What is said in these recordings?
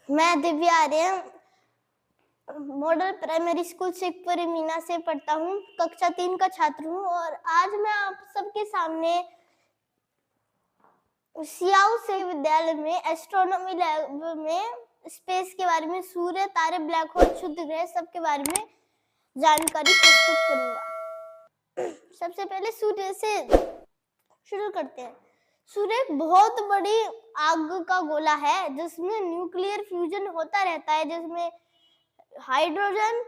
मैं दिव्या आर्य model primary school Shekhpuri Meena से पढ़ता हूँ। कक्षा 3 का छात्र हूँ और आज मैं आप सबके सामने सियाओ से विद्यालय में एस्ट्रोनॉमी लैब में स्पेस के बारे में, सूर्य, तारे, ब्लैक होल, क्षुद्र ग्रह सब के बारे में जानकारी प्रस्तुत करूंगा। सबसे पहले सूर्य से शुरू करते हैं। सूर्य एक बहुत बड़ी आग का गोला है जिसमें न्यूक्लियर फ्यूजन होता रहता है, जिसमें हाइड्रोजन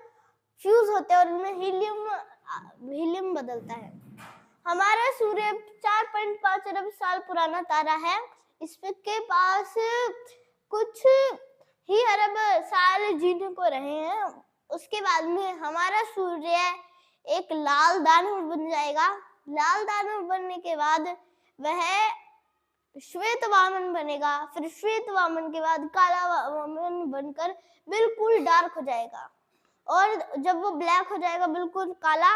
फ्यूज होते हैं और उनमें हीलियम बदलता है। हमारा सूर्य 4.5 अरब साल पुराना तारा है। इसके पास कुछ ही अरब साल जीने को रहे हैं। उसके बाद में हमारा सूर्य एक लाल दानव बन जाएगा। लाल दानव बनने के बाद वह श्वेत वामन बनेगा। फिर श्वेत वामन के बाद काला वामन बनकर बिल्कुल डार्क हो जाएगा और जब वो ब्लैक हो जाएगा बिल्कुल काला,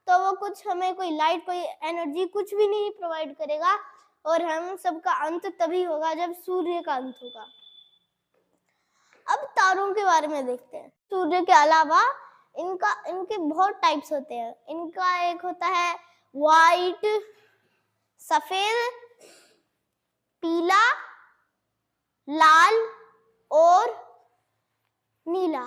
तो वो कुछ हमें कोई लाइट, कोई एनर्जी कुछ भी नहीं प्रोवाइड करेगा और हम सबका अंत तभी होगा जब सूर्य का अंत होगा। अब तारों के बारे में देखते हैं। सूर्य के अलावा इनके बहुत टाइप्स होते हैं। इनका एक होता है वाइट, सफेद, पीला, लाल और नीला।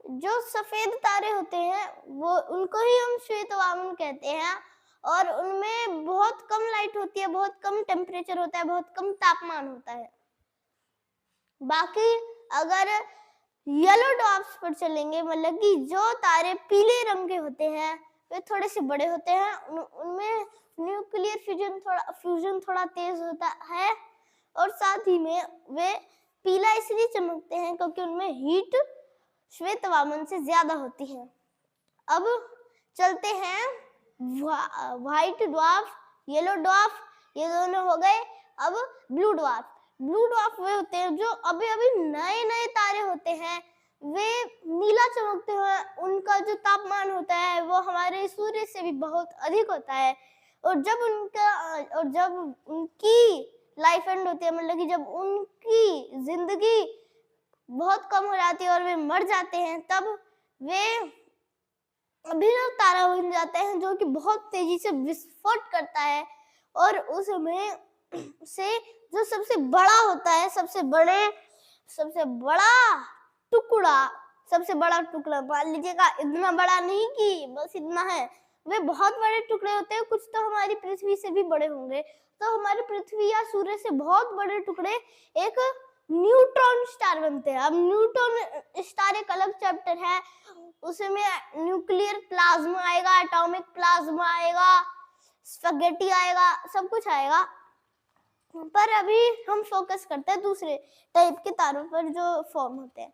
जो सफेद तारे होते हैं वो उनको ही हम श्वेत वामन कहते हैं और उनमें बहुत कम लाइट होती है, बहुत कम टेम्परेचर होता है, बहुत कम तापमान होता है। बाकी अगर येलो डॉर्फ्स पर चलेंगे, मतलब कि जो तारे पीले रंग के होते हैं वे थोड़े से बड़े होते हैं। उनमें न्यूक्लियर फ्यूजन थोड़ा तेज होता है और साथ ही में वे पीला इसलिए चमकते हैं क्योंकि उनमें हीट श्वेत वामन से ज्यादा होती है। अब चलते हैं व्हाइट ड्वार्फ, येलो ड्वार्फ, ये दोनों हो गए। अब ब्लू ड्वार्फ। ब्लू ड्वार्फ वे होते हैं जो अभी अभी नए नए तारे होते हैं, वे नीला चमकते हैं। उनका जो तापमान होता है वो हमारे सूर्य से भी बहुत अधिक होता है और जब उनकी लाइफ एंड होती है, मतलब कि जब उनकी जिंदगी बहुत कम हो जाती है और वे मर जाते हैं, तब वे अभिनव तारा बन जाते हैं जो कि बहुत तेजी से विस्फोट करता है और उसमें से जो सबसे बड़ा होता है, सबसे बड़ा टुकड़ा मान लीजिएगा, इतना बड़ा नहीं कि बस इतना है, वे बहुत बड़े टुकड़े होते हैं। कुछ तो हमारी पृथ्वी से भी बड़े होंगे। तो हमारी पृथ्वी या सूर्य से बहुत बड़े टुकड़े एक न्यूट्रॉन स्टार बनते हैं। अब न्यूट्रॉन स्टार एक अलग चैप्टर है, उसमें न्यूक्लियर प्लाज्मा आएगा, एटॉमिक प्लाज्मा आएगा, स्पैगेटी आएगा, सब कुछ आएगा। पर अभी हम फोकस करते हैं दूसरे टाइप के तारों पर जो फॉर्म होते हैं।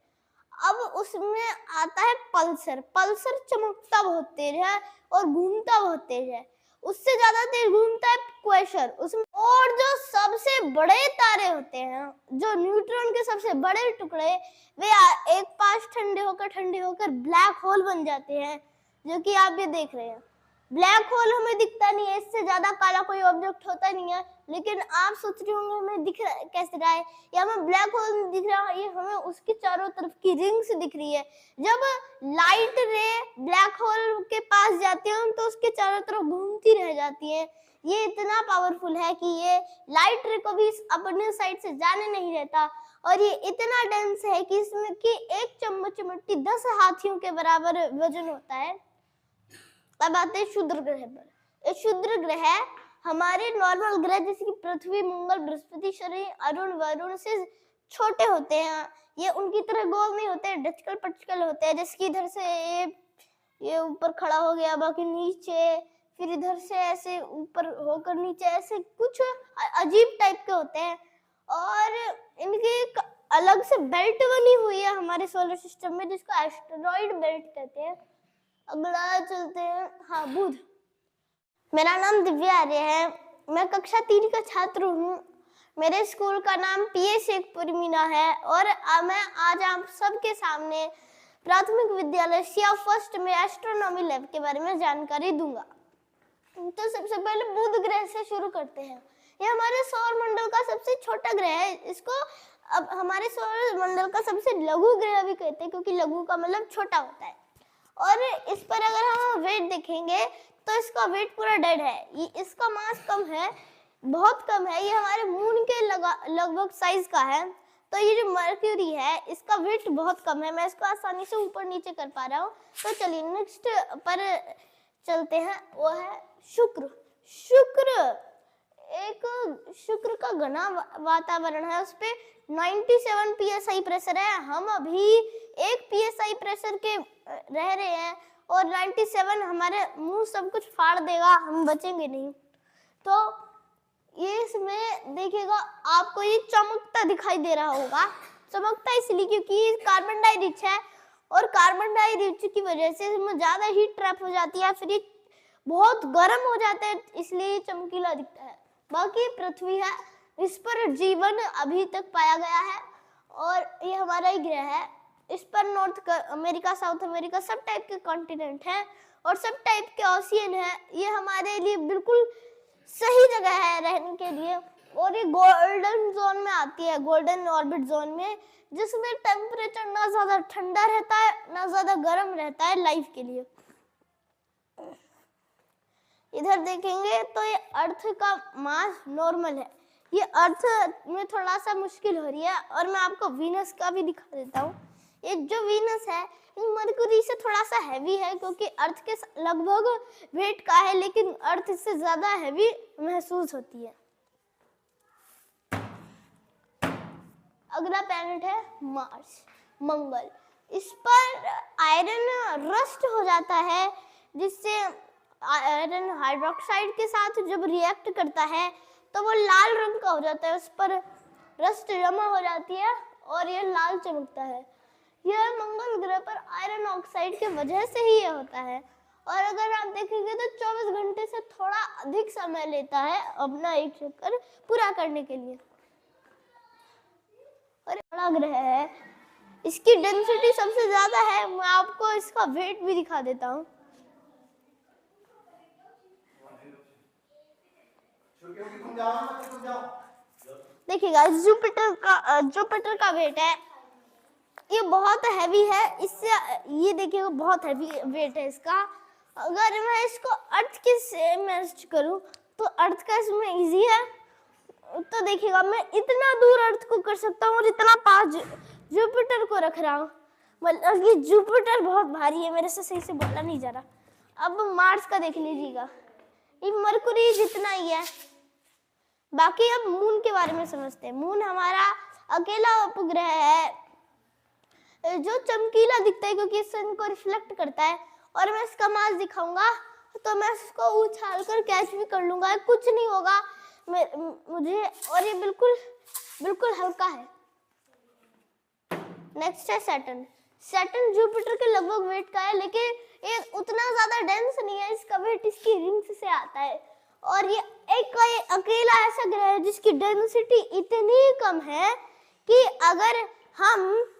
अब उसमें आता है पल्सर। पल्सर चमकता बहुत तेज है और घूमता बहुत तेज है। उससे ज्यादा तेज घूमता है क्वेसर। उसमें और जो सबसे बड़े तारे होते हैं, जो न्यूट्रॉन के सबसे बड़े टुकड़े, वे एक पास ठंडे होकर ब्लैक होल बन जाते हैं, जो कि आप ये देख रहे हैं। ब्लैक होल हमें दिखता नहीं है, इससे ज्यादा काला कोई ऑब्जेक्ट होता नहीं है, लेकिन आप सोच रहे होंगे हमें दिख रहा है कैसे रहा है, या हमें ब्लैक होल दिख रहा है, ये हमें उसकी चारों तरफ की रिंग्स दिख रही है। जब लाइट रे ब्लैक होल के पास जाती है तो उसके चारों तरफ घूमती रह जाती है। ये इतना पावरफुल है कि ये लाइट रे को भी अपने साइड से जाने नहीं देता और ये इतना डेंस है कि इसमें कि एक चम्मच मिट्टी 10 हाथियों के बराबर वजन होता है। अब आते हैं क्षुद्र ग्रह पर। ये क्षुद्र ग्रह हमारे नॉर्मल ग्रह जैसे कि पृथ्वी, मंगल, बृहस्पति, शनि, अरुण, वरुण से छोटे होते हैं। ये उनकी तरह गोल नहीं होते, डचकल पचकल होते हैं। जैसे कि इधर से ये ऊपर खड़ा हो गया, बाकी नीचे, फिर इधर से ऐसे ऊपर होकर नीचे, ऐसे कुछ अजीब टाइप के होते हैं। और इनकी एक अलग से बेल्ट बनी हुई है हमारे सोलर सिस्टम में, जिसको एस्टेरॉइड बेल्ट कहते हैं। अगला चलते हैं, हाँ, बुध। मेरा नाम दिव्या आर्य है। मैं कक्षा 3 का छात्र हूँ। मेरे स्कूल का नाम पीए शेखपुरी मीना है और मैं आज आप सबके सामने प्राथमिक विद्यालय सियाओ फर्स्ट में एस्ट्रोनॉमी लैब के बारे में जानकारी दूंगा। तो सबसे पहले बुध ग्रह से शुरू करते हैं। ये हमारे सौर मंडल का सबसे छोटा ग्रह है। इसको अब हमारे सौर मंडल का सबसे लघु ग्रह भी कहते हैं, क्योंकि लघु का मतलब छोटा होता है। और इस पर अगर हम वेट देखेंगे तो इसका वेट पूरा डेड है, इसका मास कम है, बहुत कम है, ये हमारे मून के लगभग साइज का है। तो ये जो मर्क्यूरी है इसका वेट बहुत कम है, मैं इसको आसानी से ऊपर नीचे कर पा रहा हूँ। तो चलिए नेक्स्ट पर चलते हैं, वो है शुक्र। शुक्र का घना वातावरण है, उस पे 97 psi प्रेशर है। हम अभी 1 psi प्रेशर के रह रहे हैं और 97 हमारे मुंह सब कुछ फाड़ देगा, हम बचेंगे नहीं। तो ये इसमें देखिएगा आपको ये चमकता दिखाई दे रहा होगा, चमकता इसलिए क्योंकि कार्बन डाई रिच है, और कार्बन डाई रिच की वजह से इसमें ज्यादा हीट ट्रैप हो जाती है, फिर ये बहुत गर्म हो जाता है, इसलिए ये चमकीला दिखता है। बाकी पृथ्वी है, इस पर जीवन अभी तक पाया गया है और ये हमारा ही ग्रह है। इस पर नॉर्थ अमेरिका, साउथ अमेरिका सब टाइप के कॉन्टिनेंट हैं और सब टाइप के ओशियन है। ये हमारे लिए बिल्कुल सही जगह है रहने के लिए, और ये गोल्डन जोन में आती है, गोल्डन ऑर्बिट जोन में, जिसमें टेम्परेचर ना ज्यादा ठंडा रहता है ना ज्यादा गर्म रहता है लाइफ के लिए। इधर देखेंगे तो ये अर्थ का मास नॉर्मल है, ये अर्थ में थोड़ा सा मुश्किल हो रही है, और मैं आपको वीनस का भी दिखा देता हूँ। ये जो वीनस है मरकुरी से थोड़ा सा हैवी है, क्योंकि अर्थ के लगभग वेट का है, लेकिन अर्थ से ज्यादा हैवी महसूस होती है। अगला प्लैनेट है मार्स, मंगल। इस पर आयरन रस्ट हो जाता है, जिससे आयरन हाइड्रोक्साइड के साथ जब रिएक्ट करता है तो वो लाल रंग का हो जाता है, उस पर रस्ट जमा हो जाती है और ये लाल चमकता है। यह मंगल ग्रह पर आयरन ऑक्साइड की वजह से ही ये होता है, और अगर आप देखेंगे तो 24 घंटे से थोड़ा अधिक समय लेता है अपना एक चक्कर पूरा करने के लिए। और बड़ा ग्रह है, इसकी डेंसिटी सबसे ज्यादा है, मैं आपको इसका वेट भी दिखा देता हूँ। देखिएगा जुपिटर का वेट है, ये बहुत हैवी है, इससे ये देखिएगा बहुत हैवी वेट है इसका। अगर मैं इसको अर्थ के से मैच करूं तो अर्थ का इसमें इजी है, तो देखिएगा मैं इतना दूर अर्थ को कर सकता हूँ और इतना पास जुपिटर को रख रहा हूँ, मतलब ये जुपिटर बहुत भारी है, मेरे से सही से बोला नहीं जा रहा। अब मार्स का देख लीजिएगा, ये मरकुरी जितना ही है। बाकी अब मून के बारे में समझते हैं। मून हमारा अकेला उपग्रह है जो चमकीला दिखता है, क्योंकि सन को रिफ्लेक्ट करता है, और मैं इसका मास दिखाऊंगा तो मैं इसको उछाल कर कैच भी कर लूंगा, कुछ नहीं होगा मुझे, और ये बिल्कुल हल्का है। नेक्स्ट है सैटर्न। सैटर्न जुपिटर के लगभग वेट का है, लेकिन ये उतना ज्यादा डेंस नहीं है, इसका वेट इसकी रिंग्स से आता है, और ये एक अकेला ऐसा ग्रह है जिसकी डेंसिटी इतनी कम है कि अगर हम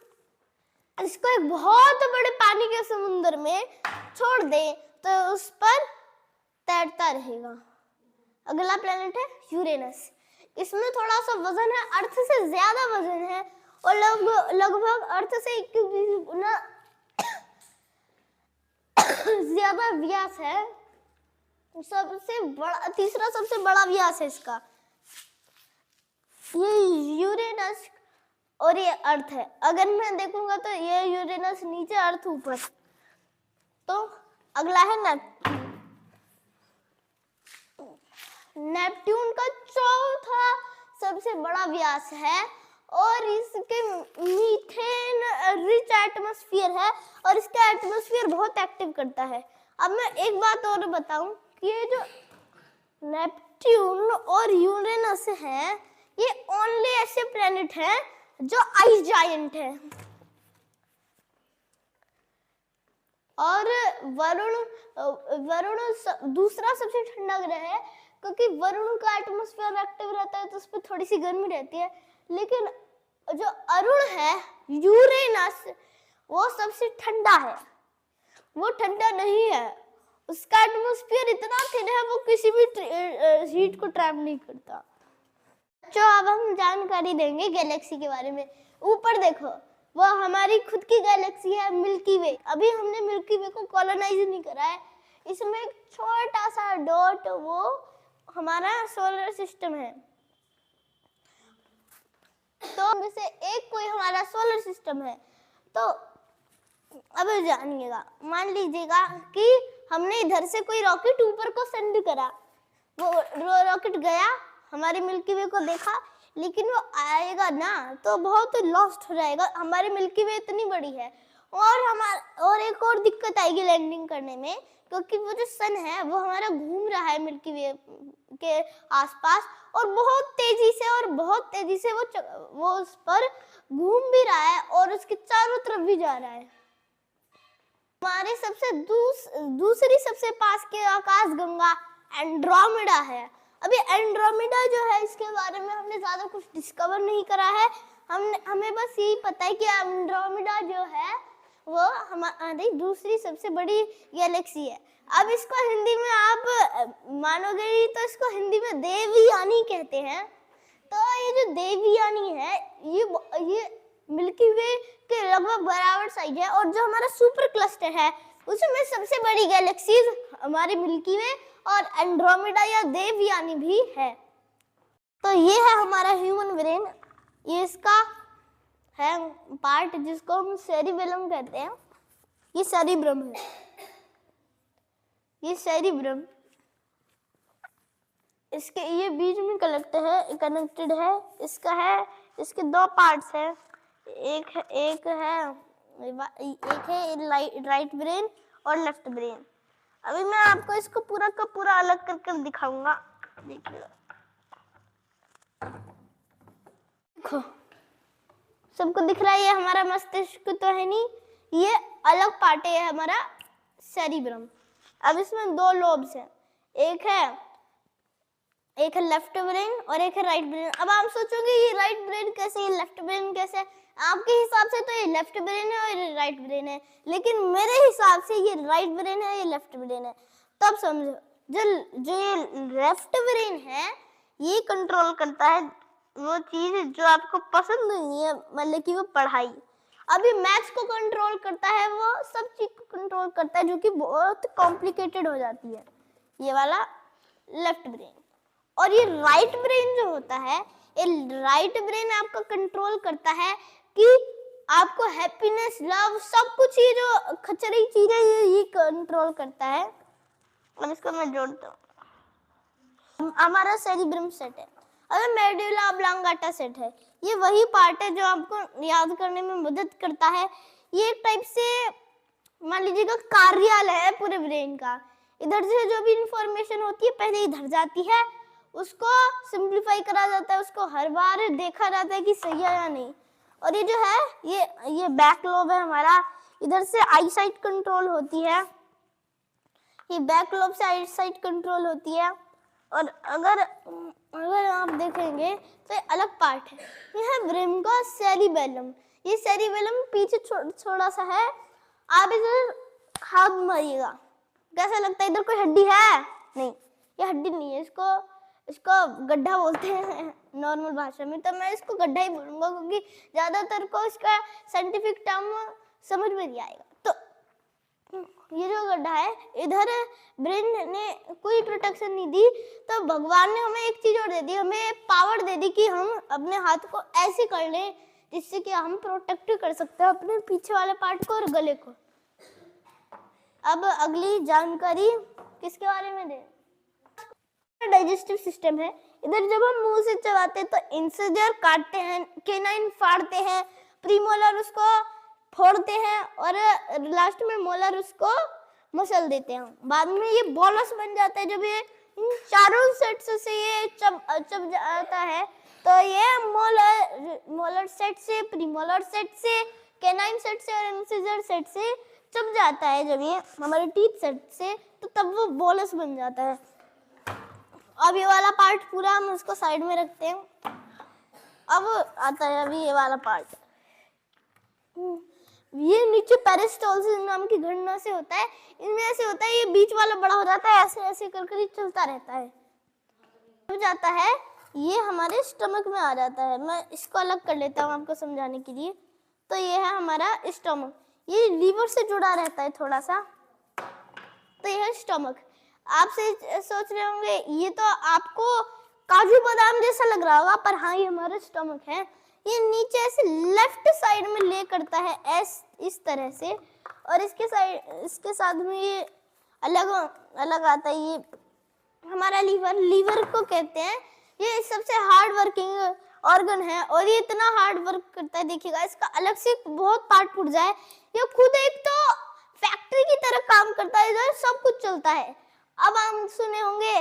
इसको एक बहुत बड़े पानी के समुद्र में छोड़ दें तो उस पर तैरता रहेगा। अगला प्लेनेट है यूरेनस। इसमें थोड़ा सा वजन है, अर्थ से ज्यादा वजन है, और लगभग अर्थ से 21 गुना ज्यादा व्यास है। तीसरा सबसे बड़ा व्यास है इसका। ये यूरेनस और ये अर्थ है। अगर मैं देखूंगा तो ये यूरेनस नीचे, अर्थ ऊपर। तो अगला है नेपट्यून। नेपट्यून का चौथा सबसे बड़ा व्यास है, और इसके मीथेन रिच एटमॉस्फेयर है, और इसका एटमॉस्फेयर बहुत एक्टिव करता है। अब मैं एक बात और बताऊं कि ये जो नेपट्यून और यूरेनस है, ये ओनली ऐसे प्लेनेट हैं जो आइस जायंट है। और वरुण दूसरा सबसे ठंडा ग्रह है, क्योंकि वरुण का एटमॉस्फेयर एक्टिव रहता है तो उस पर थोड़ी सी गर्मी रहती है। लेकिन जो अरुण है, यूरेनस, वो सबसे ठंडा है, वो ठंडा नहीं है, उसका एटमॉस्फेयर इतना थिन है वो किसी भी हीट को ट्रैप नहीं करता। जो अब हम जानकारी देंगे गैलेक्सी के बारे में। ऊपर देखो, वो हमारी खुद की गैलेक्सी है मिल्की वे। अभी हमने मिल्की वे को कॉलोनाइज नहीं करा है। इसमें एक छोटा सा डॉट, वो हमारा सोलर सिस्टम है। तो में से एक कोई हमारा सोलर सिस्टम है। तो अब जानिएगा, मान लीजिएगा कि हमने इधर से कोई रॉकेट ऊपर को सेंड करा, वो रॉकेट गया, हमारे मिल्की वे को देखा, लेकिन वो आएगा ना तो बहुत लॉस्ट हो जाएगा। हमारी मिल्की वे इतनी बड़ी है, और एक और दिक्कत आएगी लैंडिंग करने में, क्योंकि वो जो सन है वो हमारा घूम रहा है मिल्की वे के आसपास, और बहुत तेजी से वो उस पर घूम भी रहा है और उसके चारों तरफ भी जा रहा है। हमारे सबसे दूसरी सबसे पास के आकाश गंगा एंड्रोमेडा है। अभी एंड्रोमेडा जो है, इसके बारे में हमने ज्यादा कुछ डिस्कवर नहीं करा है। हमें बस यही पता है कि एंड्रोमेडा जो है वो हमारी दूसरी सबसे बड़ी गैलेक्सी है। अब इसको हिंदी में आप मानोगे नहीं तो इसको हिंदी में देवयानी कहते हैं। तो ये जो देवयानी है, ये मिल्की वे के लगभग बराबर साइज है, और जो हमारा सुपर क्लस्टर है उसमें सबसे बड़ी गैलेक्सीज हमारी मिल्की वे और एंड्रोमेडा या देवयानी भी है। तो ये है हमारा ह्यूमन ब्रेन, ये इसका है पार्ट जिसको हम सेरिबेलम कहते हैं। ये सेरिब्रम है, ये सेरिब्रम, इसके ये बीच में कनेक्टेड है। इसका है, इसके दो पार्ट्स हैं, एक है राइट ब्रेन और लेफ्ट ब्रेन। अभी मैं आपको इसको पूरा का पूरा अलग कर दिखाऊंगा। देखिए, देखो सबको दिख रहा है, ये हमारा मस्तिष्क तो है नहीं, ये अलग पार्ट है हमारा सेरिब्रम। अब इसमें दो लोब्स हैं, एक है लेफ्ट ब्रेन और एक है राइट ब्रेन। अब आप सोचोगे ये राइट ब्रेन कैसे, ये लेफ्ट ब्रेन कैसे? आपके हिसाब से तो ये लेफ्ट ब्रेन है और ये राइट ब्रेन है, लेकिन मेरे हिसाब से ये राइट ब्रेन है, ये लेफ्ट ब्रेन है। तब समझो, जो ये लेफ्ट ब्रेन है ये कंट्रोल करता है वो चीज जो आपको पसंद नहीं है, मतलब कि वो पढ़ाई। अभी मैथ्स को कंट्रोल करता है, वो सब चीज को कंट्रोल करता है जो कि बहुत कॉम्प्लिकेटेड हो जाती है, ये वाला लेफ्ट ब्रेन। और ये राइट ब्रेन जो होता है, ये राइट ब्रेन आपको कंट्रोल करता है कि आपको हैप्पीनेस, लव, सब कुछ, ये जो खचरी चीजें ये कंट्रोल करता है। अब इसको मैं जोड़ता हूँ, हमारा सेरिब्रम सेट है। अब मेडुला ऑब्लांगाटा सेट है, ये वही पार्ट है जो आपको याद करने में मदद करता है। ये एक टाइप से मान लीजिएगा कार्यालय है पूरे ब्रेन का। इधर से जो भी इंफॉर्मेशन होती है पहले इधर जाती है, उसको सिंप्लीफाई करा जाता है, उसको हर बार देखा जाता है कि सही है या नहीं। और ये जो है, ये बैक लोब है हमारा, इधर से आई साइट कंट्रोल होती है, ये बैक लोब से आई साइट कंट्रोल होती है। और अगर आप देखेंगे तो ये अलग पार्ट है, ये है ब्रेन का सेरिबेलम। ये सेरिबेलम पीछे थोड़ा सा है। आप इधर हाथ मारिएगा, कैसा लगता है? इधर कोई हड्डी है? नहीं, ये हड्डी नहीं है, इसको गड्ढा बोलते हैं नॉर्मल भाषा में। तो मैं इसको गड्ढा ही बोलूंगा क्योंकि ज्यादातर को इसका साइंटिफिक टर्म समझ में नहीं आएगा। तो ये जो गड्ढा है, इधर ब्रेन ने कोई प्रोटेक्शन नहीं दी, तो भगवान ने हमें एक चीज और दे दी, हमें पावर दे दी कि हम अपने हाथ को ऐसे कर लें जिससे कि हम प्रोटेक्ट कर सकते हैं अपने पीछे वाले पार्ट को और गले को। अब अगली जानकारी किसके बारे में दे? डाइजेस्टिव सिस्टम है। इधर जब हम मुंह से चबाते हैं तो इंसिजर काटते हैं, केनाइन फाड़ते हैं, प्रीमोलर उसको फोड़ते हैं और लास्ट में मोलर उसको मसल देते हैं। बाद में ये बोलस बन जाता है। जब ये इन चारों सेट से ये चब जाता है तो ये मोलर सेट से, प्रीमोलर सेट से, केनाइन सेट से और इंसिजर सेट से चब जाता है। जब ये हमारे टीथ सेट से, तो तब वो बोलस बन जाता है। अब ये वाला पार्ट पूरा हम उसको साइड में रखते हैं। अब आता है अभी ये वाला पार्ट, ये नीचे पेरिस्टोल्सिस नाम की घटना से होता है। इनमें ऐसे होता है, ये बीच वाला बड़ा हो जाता है, ऐसे ऐसे कर कर चलता रहता है। हो जाता है ये हमारे स्टमक में आ जाता है। मैं इसको अलग कर लेता हूँ आपको समझाने के लिए। तो ये है हमारा स्टमक, ये लीवर से जुड़ा रहता है थोड़ा सा। तो ये है स्टमक। आप सोच रहे होंगे ये तो आपको काजू बादाम जैसा लग रहा होगा, पर हाँ ये हमारा स्टमक है। ये नीचे ऐसे लेफ्ट साइड में ले करता है इस तरह से, और इसके साथ में ये अलग अलग आता है। ये हमारा लीवर को कहते हैं। ये सबसे हार्ड वर्किंग ऑर्गन है और ये इतना हार्ड वर्क करता है, देखिएगा इसका अलग से बहुत पार्ट टूट जाए, ये खुद एक तो फैक्ट्री की तरह काम करता है, इधर सब कुछ चलता है। अब हम सुने होंगे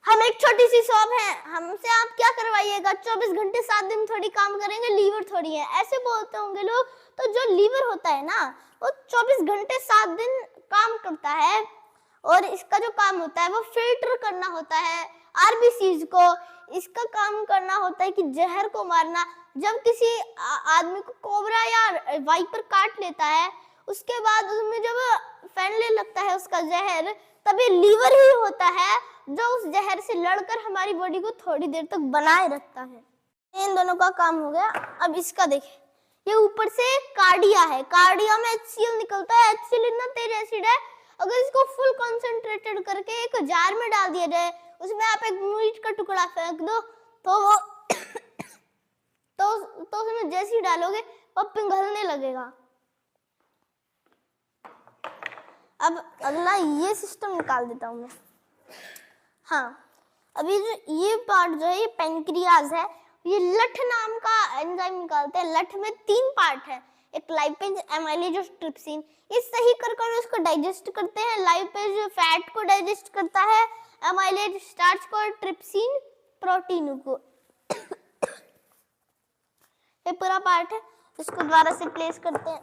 हम एक छोटी सी शॉप है, हमसे आप क्या करवाइएगा, 24 घंटे 7 दिन थोड़ी काम करेंगे, लीवर थोड़ी है, ऐसे बोलते होंगे लोग। तो जो लीवर होता है ना, वो 24 घंटे 7 दिन काम करता है, और इसका जो काम होता है वो फिल्टर करना होता है आरबीसीज को। इसका काम करना होता है कि जहर को मारना। जब किसी आदमी को कोबरा या वाइपर काट लेता है, उसके बाद उसमें जब फैलने लगता है उसका जहर, तभी लीवर ही होता है जो उस जहर से लड़कर हमारी बॉडी को थोड़ी देर तक बनाए रखता है। इन दोनों का काम हो गया। अब इसका देखें, ये ऊपर से कार्डिया है, कार्डिया में HCl निकलता है। HCl इतना तेज एसिड है, अगर इसको फुल कंसंट्रेटेड करके एक जार में डाल दिया जाए, उसमें आप एक मीट का टुकड़ा फेंक दो, तो वो तो उसमें जैसे ही डालोगे वो पिघलने लगेगा। अब अगला ये सिस्टम निकाल देता हूँ मैं। हाँ, अभी जो ये पार्ट जो है, ये पेनक्रियाज है, ये लठ नाम का एंजाइम निकालते हैं। लठ में 3 पार्ट है, एक लाइपेज, एमाइलेज और ट्रिप्सिन। ये सही कर उसको डाइजेस्ट करते हैं। लाइपेज फैट को डाइजेस्ट करता है, एमाइलेज स्टार्च को, और ट्रिप्सिन प्रोटीन को। ये पूरा पार्ट है, इसको दोबारा से प्लेस करते हैं,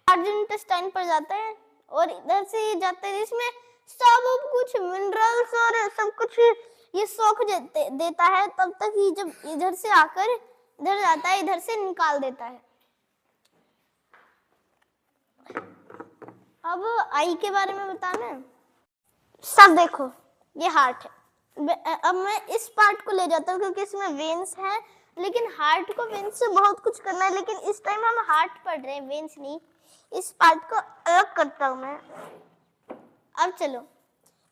लार्ज इंटेस्टाइन पर जाता है, और इधर से ये जाता है, इसमें सब कुछ मिनरल्स और सब कुछ ये सोख देता है। तब तक ये जब इधर से आकर इधर जाता है, इधर से निकाल देता है। अब आई के बारे में बताना है। सब देखो, ये हार्ट है। अब मैं इस पार्ट को ले जाता हूँ क्योंकि इसमें वेन्स है, लेकिन हार्ट को वेन्स से बहुत कुछ करना है, लेकिन इस टाइम हम हार्ट पढ़ रहे हैं, वेन्स नहीं। इस पार्ट को अलग करता हूँ मैं। अब चलो,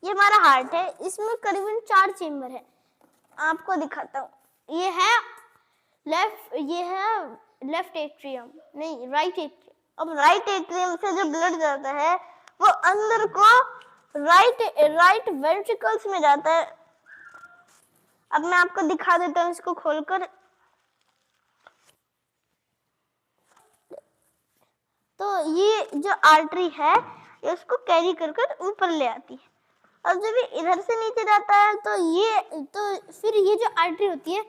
ये हमारा हार्ट है, इसमें करीबन 4 चेम्बर है, आपको दिखाता हूँ। ये है लेफ्ट एट्रियम, नहीं राइट एट्रियम। अब राइट एट्रियम से जो ब्लड जाता है वो अंदर को राइट वेंट्रिकल्स में जाता है। अब मैं आपको दिखा देता हूँ इसको खोलकर। तो ये जो आर्टरी है, इसको कैरी कर ऊपर ले आती है। अब जब ये इधर से नीचे जाता है, तो फिर ये जो आर्टरी होती है,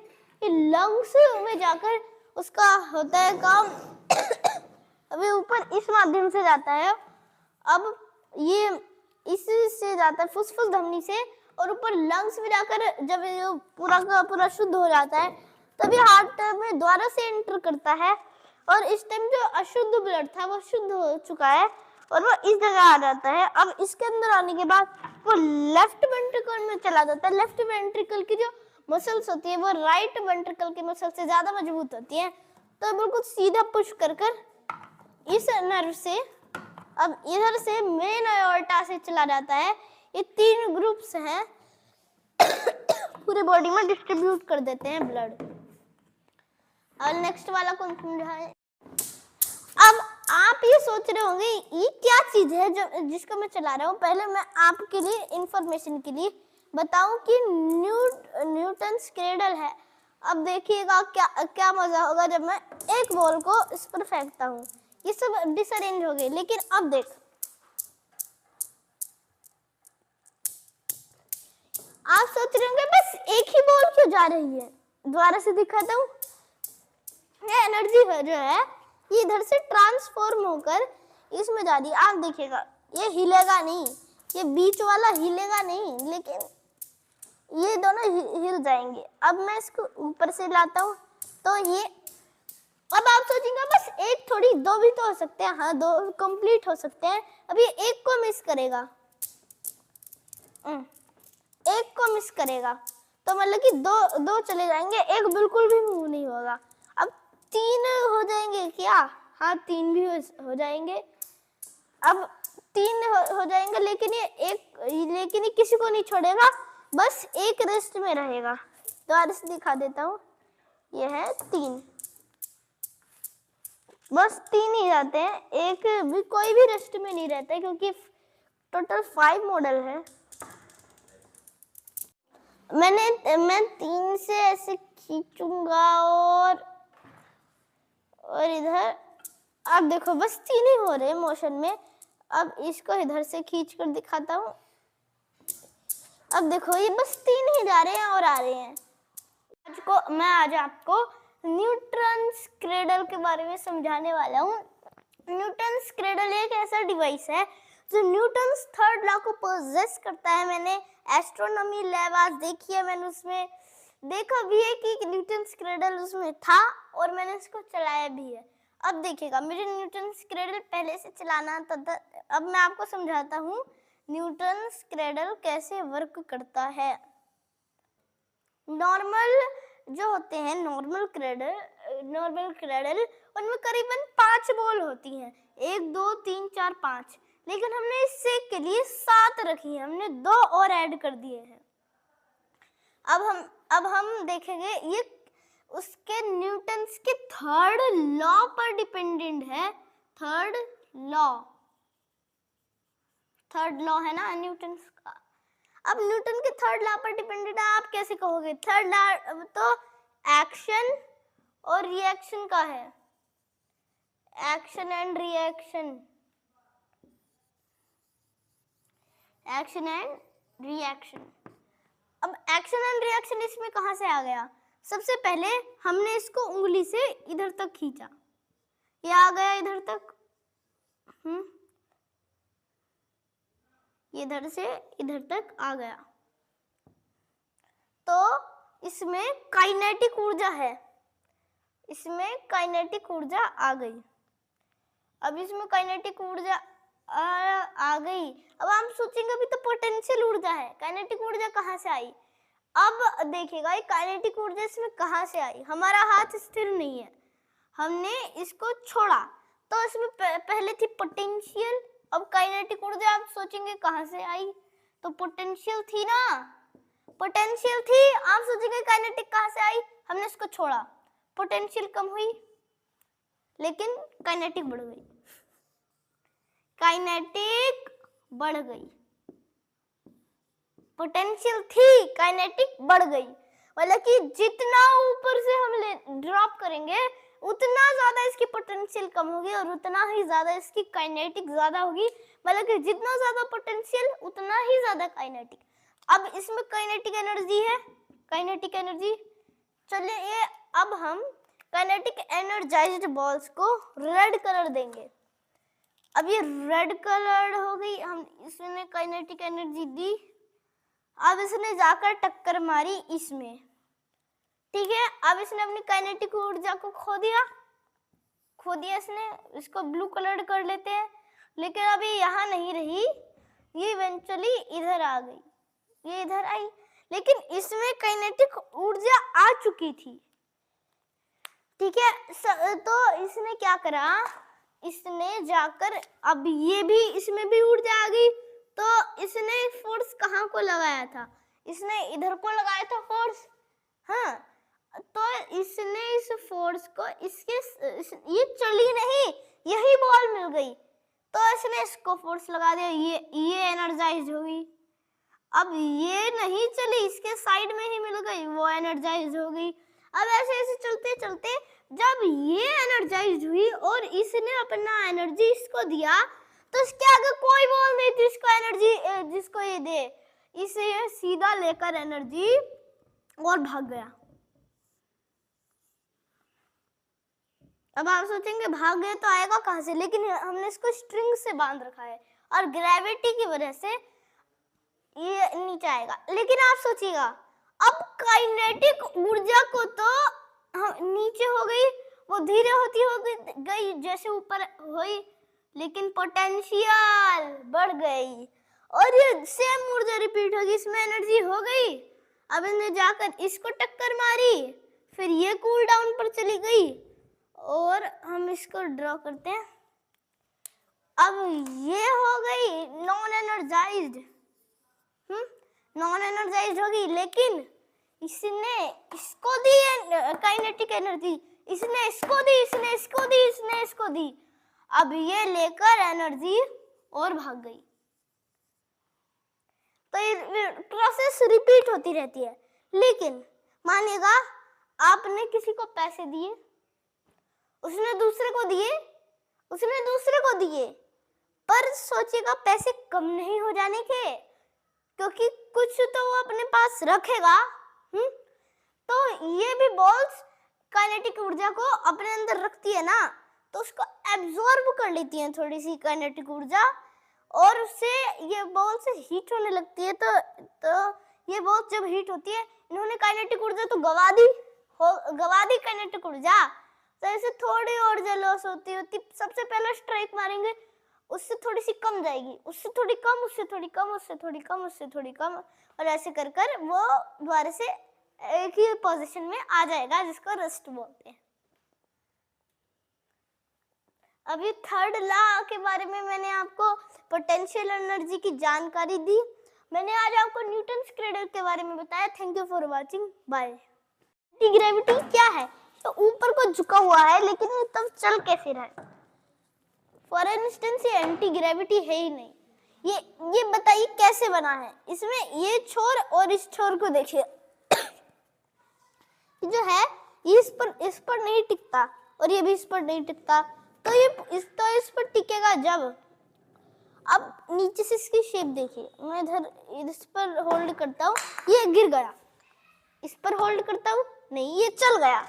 ये लंग्स में जाकर उसका होता है काम। अभी ऊपर इस माध्यम से जाता है, अब ये इससे जाता है फुसफुस धमनी से, और ऊपर लंग्स में जाकर जब ये पूरा का पूरा शुद्ध हो जाता है, तभी हार्ट में दोबारा से एंटर करता है, और इस टाइम जो अशुद्ध ब्लड था वो शुद्ध हो चुका है, और वो इस जगह आ जाता है। अब इसके अंदर आने के बाद वो लेफ्ट वेंट्रिकल में चला जाता है। लेफ्ट वेंट्रिकल की जो मसल्स होती है वो राइट वेंट्रिकल के मसल से ज्यादा मजबूत होती है, तो बिल्कुल सीधा पुश कर इस नर्व से अब इधर से मेन एओर्टा से चला जाता है। ये 3 ग्रुप्स हैं, पूरे बॉडी में डिस्ट्रीब्यूट कर देते हैं ब्लड। और नेक्स्ट वाला कौन समझाए? अब आप ये सोच रहे होंगे ये क्या चीज है जो जिसको मैं चला रहा हूँ। पहले मैं आपके लिए इंफॉर्मेशन के लिए बताऊं कि न्यूटन्स क्रेडल है। अब देखिएगा क्या मजा होगा जब मैं एक बॉल को इस पर फेंकता हूँ। ये सब डिसअरेंज हो गए, लेकिन अब देख, आप सोच रहे होंगे बस एक ही बॉल क्यों जा रही है। दोबारा से दिखाता हूँ। ये एनर्जी है जो है ये इधर से ट्रांसफॉर्म होकर इसमें जा रही है। आप देखिएगा ये हिलेगा नहीं, ये बीच वाला हिलेगा नहीं, लेकिन ये दोनों हिल जाएंगे। अब मैं इसको ऊपर से लाता हूँ तो ये, अब आप सोचेंगे बस एक थोड़ी, 2 भी तो हो सकते हैं। हाँ, 2 कंप्लीट हो सकते हैं। अब ये एक को मिस करेगा। एक को मिस करेगा तो मतलब कि दो चले जाएंगे, एक बिल्कुल भी मूव नहीं होगा। अब 3 हो जाएंगे क्या? हाँ 3 भी हो जाएंगे। अब 3 हो जाएंगे, लेकिन ये किसी को नहीं छोड़ेगा, बस एक रेस्ट में रहेगा। दोबारा से दिखा देता हूँ, ये है 3, बस 3 ही जाते हैं, एक भी कोई भी रेस्ट में नहीं रहता है, क्योंकि टोटल 5 मॉडल है। मैं 3 से ऐसे खींचूंगा और इधर आप देखो बस 3 ही हो रहे हैं मोशन में। अब इसको इधर से खींच कर दिखाता हूँ। अब देखो ये बस 3 ही जा रहे हैं और आ रहे हैं। मैं आज आपको न्यूटन्स क्रेडल के बारे में समझाने वाला हूँ। न्यूटन्स क्रेडल एक ऐसा डिवाइस है जो न्यूटन्स थर्ड लॉ को पोजेस करता है। मैंने एस्ट्रोनॉमी लैब आज देखी है, मैंने उसमें देखा भी है कि न्यूटन्स क्रेडल उसमें था और मैंने इसको चलाया भी है। अब देखिएगा, मुझे न्यूटन्स क्रेडल पहले से चलाना था। अब मैं आपको समझाता हूँ न्यूटन्स क्रेडल कैसे वर्क करता है। नॉर्मल जो होते हैं नॉर्मल क्रेडल उनमें करीबन 5 बॉल होती हैं, 1 2 3 4 5, लेकिन हमने इससे के लिए 7 रखी है, हमने 2 और ऐड कर दिए हैं। अब हम देखेंगे ये उसके न्यूटन्स के थर्ड लॉ पर डिपेंडेंट है। थर्ड लॉ है ना न्यूटन्स का। अब न्यूटन के थर्ड लॉ पर डिपेंडेंट है, आप कैसे कहोगे? थर्ड लॉ तो एक्शन और रिएक्शन का है, action and reaction, action and reaction. अब एक्शन एंड रिएक्शन इसमें कहां से आ गया? सबसे पहले हमने इसको उंगली से इधर तक खींचा, ये आ गया इधर तक, इधर से इधर तक आ गया, तो इसमें काइनेटिक ऊर्जा है, इसमें काइनेटिक ऊर्जा आ गई। अब इसमें काइनेटिक ऊर्जा आ गई। अब हम सोचेंगे अभी तो पोटेंशियल ऊर्जा है, काइनेटिक ऊर्जा कहाँ से आई? अब देखिएगा ये काइनेटिक ऊर्जा इसमें कहाँ से आई? हमारा हाथ स्थिर नहीं है, हमने इसको छोड़ा तो इसमें पहले थी पोटेंशियल। अब काइनेटिक ऊर्जा आप सोचेंगे कहाँ से आई? तो पोटेंशियल थी ना, पोटेंशियल थी। आप सोचेंगे काइनेटिक कहाँ से आई? हमने इसको छोड़ा, पोटेंशियल कम हुई लेकिन काइनेटिक बढ़ गई, काइनेटिक बढ़ गई। पोटेंशियल थी, काइनेटिक बढ़ गई, मतलब कि जितना ऊपर से हम ड्रॉप करेंगे उतना ज्यादा इसकी पोटेंशियल कम होगी और उतना ही ज्यादा इसकी काइनेटिक ज्यादा होगी। मतलब कि जितना ज्यादा पोटेंशियल उतना ही ज्यादा काइनेटिक। अब इसमें काइनेटिक एनर्जी है, काइनेटिक एनर्जी। चलिए ये अब हम काइनेटिक एनर्जाइज्ड बॉल्स को रेड कलर देंगे। अब ये रेड कलर हो गई, हम इसने काइनेटिक एनर्जी दी। अब इसने जाकर टक्कर मारी इसमें, ठीक है। अब इसने अपनी काइनेटिक ऊर्जा को खो दिया इसने। इसको ब्लू कलर कर लेते हैं, लेकिन अभी यहाँ नहीं रही, ये इवेंचुअली इधर आ गई, ये इधर आई, लेकिन इसमें काइनेटिक ऊर्जा आ चुकी थी, ठीक है। तो इसने क्या करा, इसने जाकर अब ये भी इसमें भी ऊर्जा आ गई, तो इसने फोर्स कहाँ को लगाया था? इसने इधर को लगाया था फोर्स, हाँ। तो इसने इस फोर्स को ये चली नहीं, यही बॉल मिल गई, तो इसने इसको फोर्स लगा दिया, ये एनर्जाइज हो गई। अब ये नहीं चली, इसके साइड में ही मिल गई, वो एनर्जाइज हो गई। अब ऐसे ऐसे चलते चलते जब ये एनर्जाइज हुई और इसने अपना एनर्जी इसको दिया, तो इसके आगे कोई बॉल नहीं थी इसको एनर्जी, जिसको ये दे, इसे सीधा लेकर एनर्जी और भाग गया। अब आप सोचेंगे भाग गया तो आएगा कहां से? लेकिन हमने इसको स्ट्रिंग से बांध रखा है और ग्रेविटी की वजह से ये नीचे आएगा। लेकिन आप सोचिएगा, अब काइनेटिक ऊर्जा को तो नीचे हो गई, वो धीरे होती हो गई जैसे ऊपर हुई, लेकिन पोटेंशियल बढ़ गई और ये सेम ऊर्जा रिपीट होगी, इसमें एनर्जी हो गई। अब इसने जाकर इसको टक्कर मारी, फिर ये कूल डाउन पर चली गई, और हम इसको ड्रॉ करते हैं। अब ये हो गई नॉन एनर्जाइज्ड, नॉन एनर्जाइज्ड होगी, लेकिन इसने इसको दी काइनेटिक एनर्जी, इसने इसको दी, इसने इसको दी, इसने इसको दी। अब ये लेकर एनर्जी और भाग गई। तो ये प्रोसेस रिपीट होती रहती है। लेकिन मानिएगा आपने किसी को पैसे दिए, उसने दूसरे को दिए, उसने दूसरे को दिए, पर सोचिएगा पैसे कम नहीं हो जाने के, क्योंकि कुछ तो वो अपने पास रखेगा। तो ये भी बॉल्स काइनेटिक ऊर्जा को अपने अंदर रखती है ना, तो उसको एब्जॉर्ब कर लेती हैं थोड़ी सी काइनेटिक ऊर्जा, और उससे ये बॉल से हीट होने लगती है। तो ये बॉल जब हीट होती है, इन्होंने काइनेटिक ऊर्जा तो गवा दी काइनेटिक ऊर्जा, तो ऐसे थोड़ी ऊर्जा लॉस होती। सबसे पहले स्ट्राइक मारेंगे, उससे थोड़ी सी कम जाएगी, उससे थोड़ी कम, उससे थोड़ी कम, उससे थोड़ी कम, उससे थोड़ी कम, और ऐसे कर कर वो दोबारा से एक ही पोजीशन में आ जाएगा, जिसको रस्ट बोलते हैं। अभी थर्ड लॉ के बारे में मैंने आपको पोटेंशियल एनर्जी की जानकारी दी। मैंने आज आपको न्यूटन्स क्रेडल के बारे में बताया। Thank you for watching, bye. Anti gravity क्या है? तो ऊपर को झुका हुआ है, लेकिन ये तब चल कैसे रहा है? फॉर इंस्टेंस ये एंटी ग्रेविटी है ही नहीं। ये बताइए कैसे बना है? इसमें ये छोर और इस छोर को देखिए, जो है ये इस पर नहीं टिकता, और ये भी इस पर नहीं टिकता, तो ये इस पर टिकेगा जब। अब नीचे से इसकी शेप देखिए, मैं इधर इस पर होल्ड करता हूँ, ये गिर गया, इस पर होल्ड करता हूँ, नहीं, ये चल गया।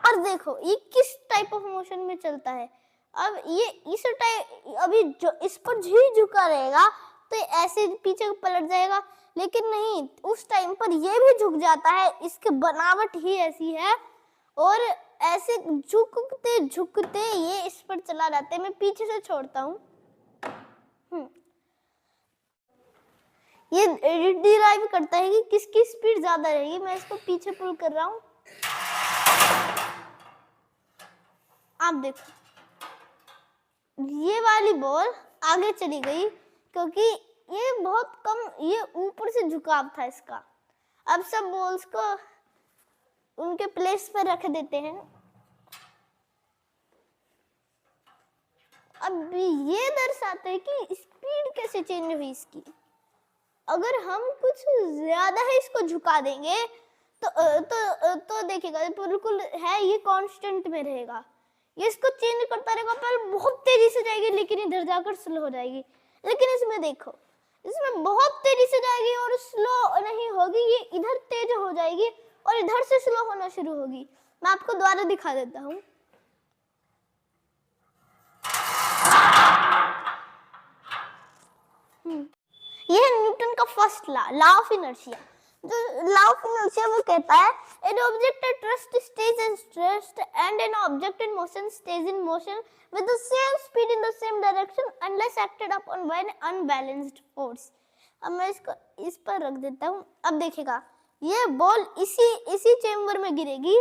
और देखो ये किस टाइप ऑफ मोशन में चलता है। अब ये इस टाइप, अभी जो इस पर झुका रहेगा तो ऐसे पीछे पलट जाएगा, लेकिन नहीं, उस टाइम पर ये भी झुक जाता है, इसकी बनावट ही ऐसी है। और ऐसे झुकते झुकते ये इस पर चला जाता है। मैं पीछे से छोड़ता हूँ, ये डिराइव करता है कि किसकी स्पीड ज्यादा रहेगी। मैं इसको पीछे पुल कर रहा हूँ, आप देखो ये वाली बॉल आगे चली गई, क्योंकि ये बहुत कम, ये ऊपर से झुकाव था इसका। अब सब बॉल्स को उनके प्लेस पर रख देते हैं। अब ये दर्शाता है कि स्पीड कैसे चेंज हुई इसकी। अगर हम कुछ ज्यादा है इसको झुका देंगे तो देखिएगा बिल्कुल है, ये कांस्टेंट में रहेगा। ये इसको चेंज करता रहेगा, पहले बहुत तेजी से जाएगी, लेकिन इधर जाकर स्लो हो जाएगी। लेकिन इसमें देखो, इसमें बहुत तेजी से जाएगी और स्लो नहीं होगी, ये इधर तेज हो जाएगी और इधर से स्लो होना शुरू होगी। मैं आपको दोबारा दिखा देता हूँ। ये है न्यूटन का फर्स्ट लॉ ऑफ इनर्शिया। जो लॉ ऑफ इनर्शिया वो कहता है an object at rest stays at rest and an object in motion stays in motion with the same speed in the same direction unless acted upon by an unbalanced force। अब मैं इसको इस पर रख देता हूँ। अब देखिएगा ये बॉल इसी चेम्बर में गिरेगी।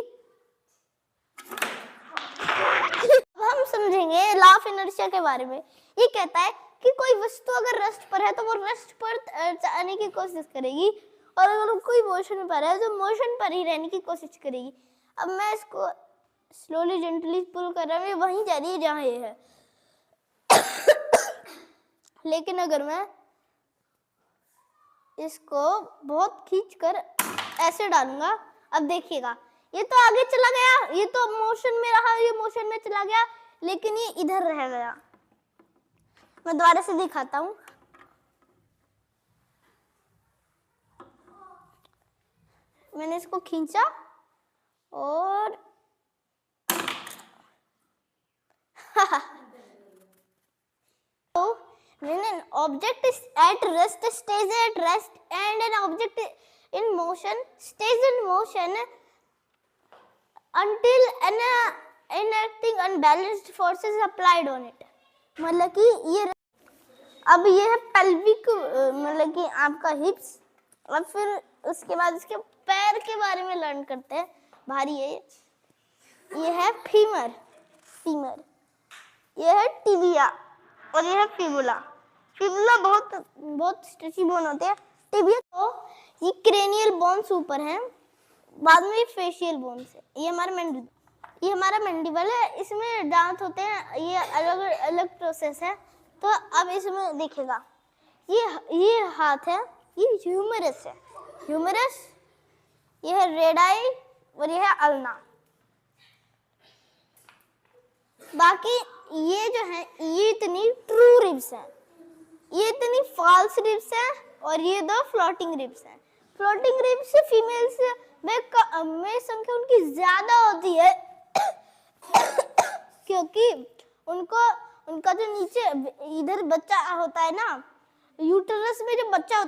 अब हम समझेंगे लॉ ऑफ इनर्शिया के बारे में। ये कहता है कि कोई वस्तु अगर रेस्ट पर है तो वो रेस्ट पर आने की कोशिश करेगी, और अगर कोई मोशन पर है तो मोशन पर ही रहने की कोशिश करेगी। अब मैं इसको स्लोली जेंटली पुल कर रहा हूँ, ये वहीं जा रही है जहाँ ये है। लेकिन अगर मैं इसको बहुत खींचकर ऐसे डालूंगा, अब देखिएगा ये तो आगे चला गया, ये तो मोशन में रहा, ये मोशन में चला गया, लेकिन ये इधर रह गया। मैं दोबारा से दिखाता हूँ। मैंने इसको खींचा और तो when an object is at rest stays at rest and an object in motion stays in motion until an enacting unbalanced force is applied on it। मतलब कि ये अब ये है पेल्विक, मतलब कि आपका हिप्स। और फिर उसके बाद इसके पैर के बारे में लर्न करते हैं। भारी है ये है फीमर, फीमर। ये है टिबिया और ये है फिबुला। फिबुला बहुत स्ट्रेची बोन होते हैं। टिबिया तो ये क्रेनियल बोन्स ऊपर हैं, बाद में फेशियल बोन्स है। ये हमारा मैंडिबल है, इसमें दांत होते हैं। ये अलग अलग प्रोसेस है। तो अब इसमें देखेगा, ये हाथ है, ये ह्यूमरस है, ह्यूमरस। ये है रेडाई और ये है अल्ना। बाकी ये जो है, ये इतनी ट्रू रिब्स हैं, ये इतनी फॉल्स रिब्स हैं, और ये 2 फ्लोटिंग रिब्स हैं। फ्लोटिंग रिब्स फीमेल्स में संख्या उनकी ज्यादा होती है क्योंकि उनका जो नीचे इधर बच्चा होता है ना, यूटेरस में जो बच्चा होता है